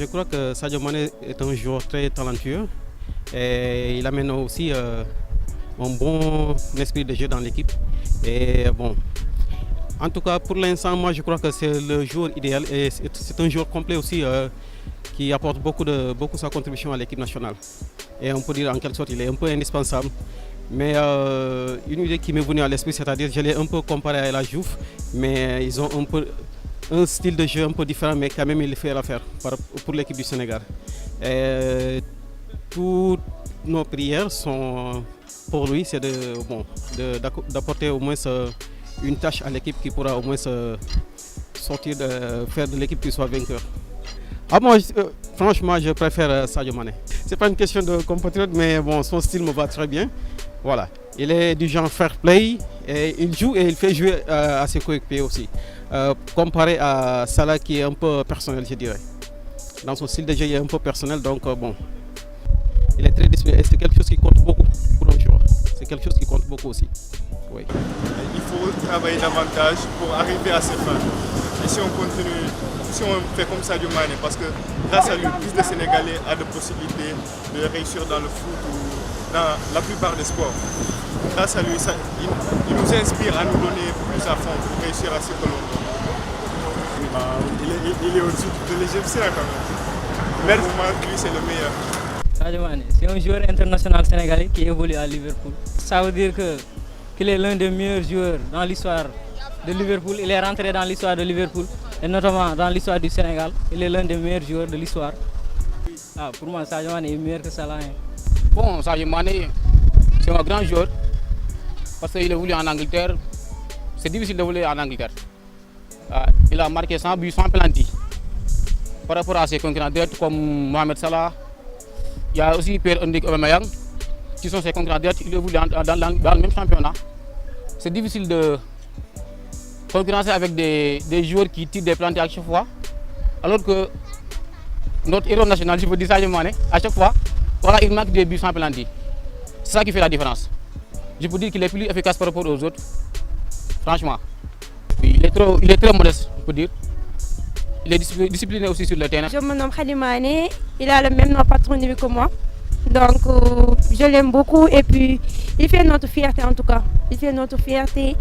je crois que Sadio Mané est un joueur très talentueux et il amène aussi un bon esprit de jeu dans l'équipe. Et bon, en tout cas, pour l'instant, moi je crois que c'est le joueur idéal et c'est un joueur complet aussi qui apporte beaucoup sa contribution à l'équipe nationale. Et on peut dire en quelque sorte il est un peu indispensable. Mais une idée qui m'est venue à l'esprit, c'est-à-dire je l'ai un peu comparé à la Juve, mais ils ont un peu un style de jeu un peu différent, mais quand même il fait l'affaire pour l'équipe du Sénégal. Et toutes nos prières sont pour lui, c'est d'apporter au moins une tâche à l'équipe qui pourra au moins sortir, faire de l'équipe qui soit vainqueur. Moi, franchement, je préfère Sadio Mané. C'est pas une question de compatriote, mais bon, son style me va très bien. Voilà, il est du genre fair play et il joue et il fait jouer à ses coéquipiers aussi. Comparé à Salah qui est un peu personnel, je dirais. Dans son style de jeu, il est un peu personnel, donc bon, il est très discipliné et c'est quelque chose qui compte beaucoup pour un joueur. C'est quelque chose qui compte beaucoup aussi. Oui. Il faut travailler davantage pour arriver à ses fins. Et si on continue, si on fait comme Sadio Mané, parce que grâce à lui, plus de Sénégalais ont de possibilités de réussir dans le foot ou dans la plupart des sports. Grâce à lui, il nous inspire à nous donner plus à fond pour réussir à ce que l'on veut. Il est au-dessus de l'Égyptien quand même. Mais pour moi, lui, c'est le meilleur. Sadio Mané, c'est un joueur international sénégalais qui évolue à Liverpool. Ça veut dire qu'il est l'un des meilleurs joueurs dans l'histoire de Liverpool. Il est rentré dans l'histoire de Liverpool et notamment dans l'histoire du Sénégal. Il est l'un des meilleurs joueurs de l'histoire. Pour moi, Sadio Mané est meilleur que Salah. Bon, Sadio Mané, c'est un grand joueur parce qu'il évolue en Angleterre. C'est difficile d'évoluer en Angleterre. Il a marqué 100 buts, 100 penalty. Par rapport à ses concurrents directs comme Mohamed Salah, il y a aussi Pierre-Emerick Aubameyang qui sont ses concurrents directs. Ils évoluent dans le même championnat. C'est difficile de concurrencer avec des joueurs qui tirent des penaltys à chaque fois. Alors que notre héros national, je peux dire Sadio Mané, à chaque fois, voilà, il marque des buts sans penalty. C'est ça qui fait la différence. Je peux dire qu'il est plus efficace par rapport aux autres. Franchement. Il est très modeste, je peux dire. Il est discipliné aussi sur le terrain. Je me nomme Sadio Mané, il a le même nom patronymique que moi. Donc je l'aime beaucoup et puis il fait notre fierté en tout cas. Il fait notre fierté.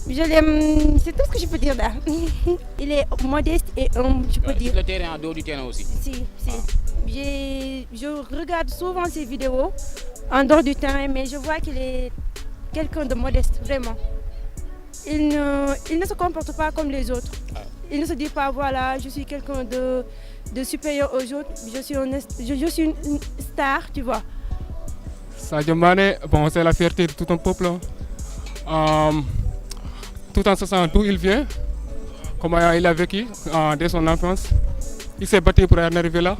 Je l'aime, c'est tout ce que je peux dire là. Il est modeste et humble, je peux dire. Sur le terrain, en dehors du terrain aussi. Si. Je regarde souvent ses vidéos en dehors du terrain, mais je vois qu'il est quelqu'un de modeste, vraiment. Il ne se comporte pas comme les autres. Il ne se dit pas, voilà, je suis quelqu'un de supérieur aux autres, je suis une star, tu vois. Sadio Mané, bon, c'est la fierté de tout un peuple. Tout en sachant d'où il vient, comment il a vécu dès son enfance. Il s'est battu pour en arriver là.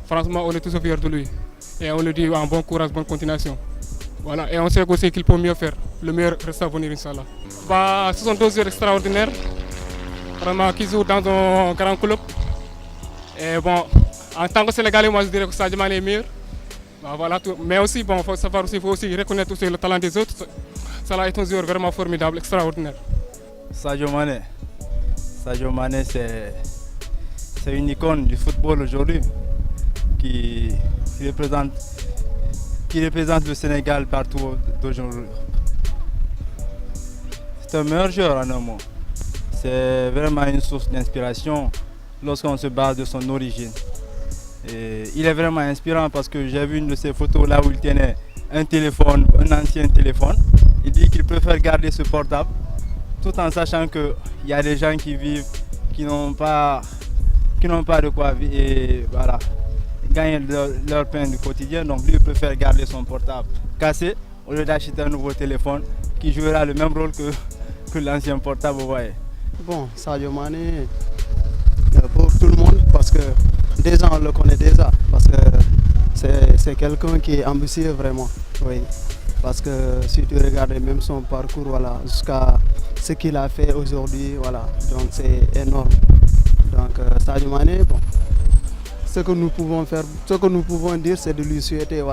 Franchement, on est tous fiers de lui. Et on le dit en bon courage, bonne continuation. Voilà. Et on sait aussi qu'il peut mieux faire. Le meilleur reste à venir, Inch'Allah. Ce sont deux joueurs extraordinaires, vraiment, qui jouent dans un grand club. Et bon, en tant que Sénégalais, moi je dirais que Sadio Mané est meilleur. Voilà tout. Mais aussi, bon, faut savoir aussi, faut aussi reconnaître aussi le talent des autres. Salah est un joueur vraiment formidable, extraordinaire. Sadio Mané, c'est une icône du football aujourd'hui qui représente le Sénégal partout d'aujourd'hui. C'est un meilleur joueur en un mot. C'est vraiment une source d'inspiration lorsqu'on se base de son origine. Et il est vraiment inspirant parce que j'ai vu une de ses photos là où il tenait un téléphone, un ancien téléphone. Il dit qu'il préfère garder ce portable tout en sachant qu'il y a des gens qui vivent, qui n'ont pas de quoi vivre et voilà, gagner leur pain du quotidien. Donc lui il préfère garder son portable cassé au lieu d'acheter un nouveau téléphone qui jouera le même rôle que l'ancien portable, vous voyez. Bon, Sadio Mané, pour tout le monde, parce que déjà on le connaît déjà, parce que c'est quelqu'un qui est ambitieux vraiment, oui. Parce que si tu regardes même son parcours, voilà, jusqu'à ce qu'il a fait aujourd'hui, voilà, donc c'est énorme. Donc Sadio Mané, bon, ce que nous pouvons dire, c'est de lui souhaiter,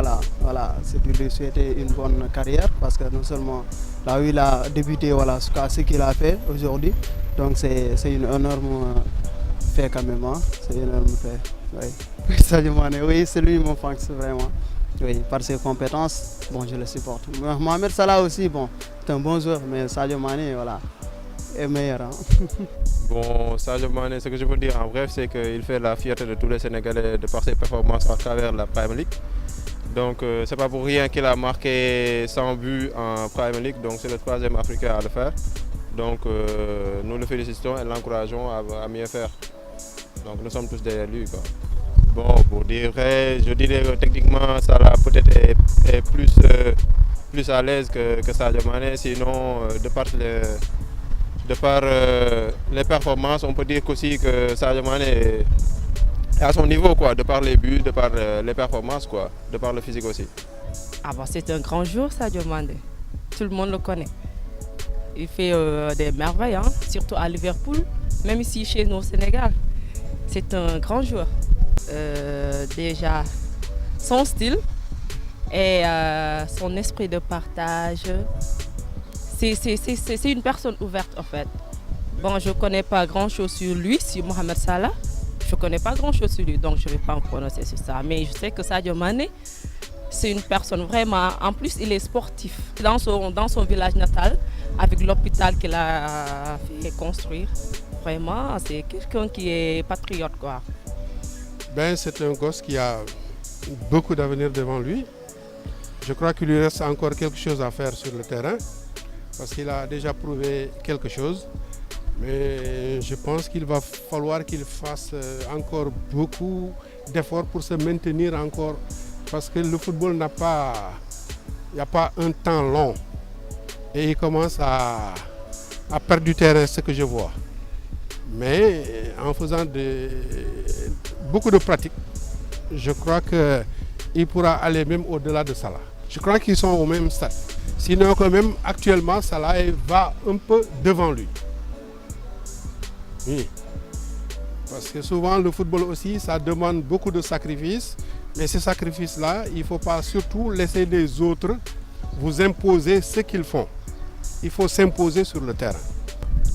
c'est de lui souhaiter une bonne carrière, parce que non seulement là où il a débuté, voilà, jusqu'à ce qu'il a fait aujourd'hui, donc c'est une énorme fait quand même, hein, c'est une énorme fait. Oui, Sadio Mané, oui, c'est lui mon fan, vraiment. Oui, par ses compétences, bon, je le supporte. Mohamed Salah aussi, bon, c'est un bon joueur, mais Sadio Mané, voilà, est meilleur. Hein. Bon, Sadio Mané, ce que je peux dire en bref, c'est qu'il fait la fierté de tous les Sénégalais de par ses performances à travers la Premier League. Donc, c'est pas pour rien qu'il a marqué 100 buts en Premier League, donc c'est le 3e Africain à le faire. Donc, nous le félicitons et l'encourageons à mieux faire. Donc, nous sommes tous derrière lui, quoi. Bon, pour dire vrai, je dirais que techniquement, Salah peut-être est plus à l'aise que Sadio Mané. Sinon, de par les performances, on peut dire aussi que Sadio Mané est à son niveau, quoi, de par les buts, de par les performances, quoi, de par le physique aussi. Ah bon, c'est un grand joueur, Sadio Mané. Tout le monde le connaît. Il fait des merveilles, hein, surtout à Liverpool, même ici chez nous au Sénégal. C'est un grand joueur. Déjà, son style et son esprit de partage, c'est une personne ouverte en fait. Bon, je ne connais pas grand-chose sur lui, sur Mohamed Salah. Je ne connais pas grand-chose sur lui, donc je ne vais pas me prononcer sur ça. Mais je sais que Sadio Mané, c'est une personne vraiment... En plus, il est sportif. Dans son village natal, avec l'hôpital qu'il a fait construire, vraiment, c'est quelqu'un qui est patriote, quoi. Ben, c'est un gosse qui a beaucoup d'avenir devant lui. Je crois qu'il lui reste encore quelque chose à faire sur le terrain parce qu'il a déjà prouvé quelque chose. Mais je pense qu'il va falloir qu'il fasse encore beaucoup d'efforts pour se maintenir encore parce que le football il n'y a pas un temps long et il commence à perdre du terrain, ce que je vois. Mais en faisant beaucoup de pratiques, je crois qu'il pourra aller même au-delà de Salah. Je crois qu'ils sont au même stade. Sinon, quand même, actuellement, Salah va un peu devant lui. Oui. Parce que souvent, le football aussi, ça demande beaucoup de sacrifices. Mais ces sacrifices-là, il ne faut pas surtout laisser les autres vous imposer ce qu'ils font. Il faut s'imposer sur le terrain.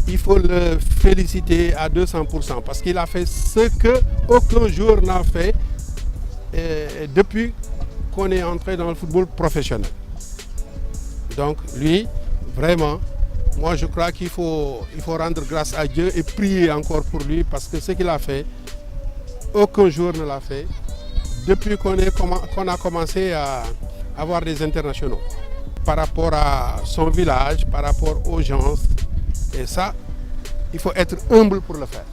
Il faut le féliciter à 200% parce qu'il a fait ce qu'aucun joueur n'a fait depuis qu'on est entré dans le football professionnel. Donc lui, vraiment, moi je crois qu'il faut rendre grâce à Dieu et prier encore pour lui parce que ce qu'il a fait, aucun joueur ne l'a fait depuis qu'on a commencé à avoir des internationaux. Par rapport à son village, par rapport aux gens. Et ça, il faut être humble pour le faire.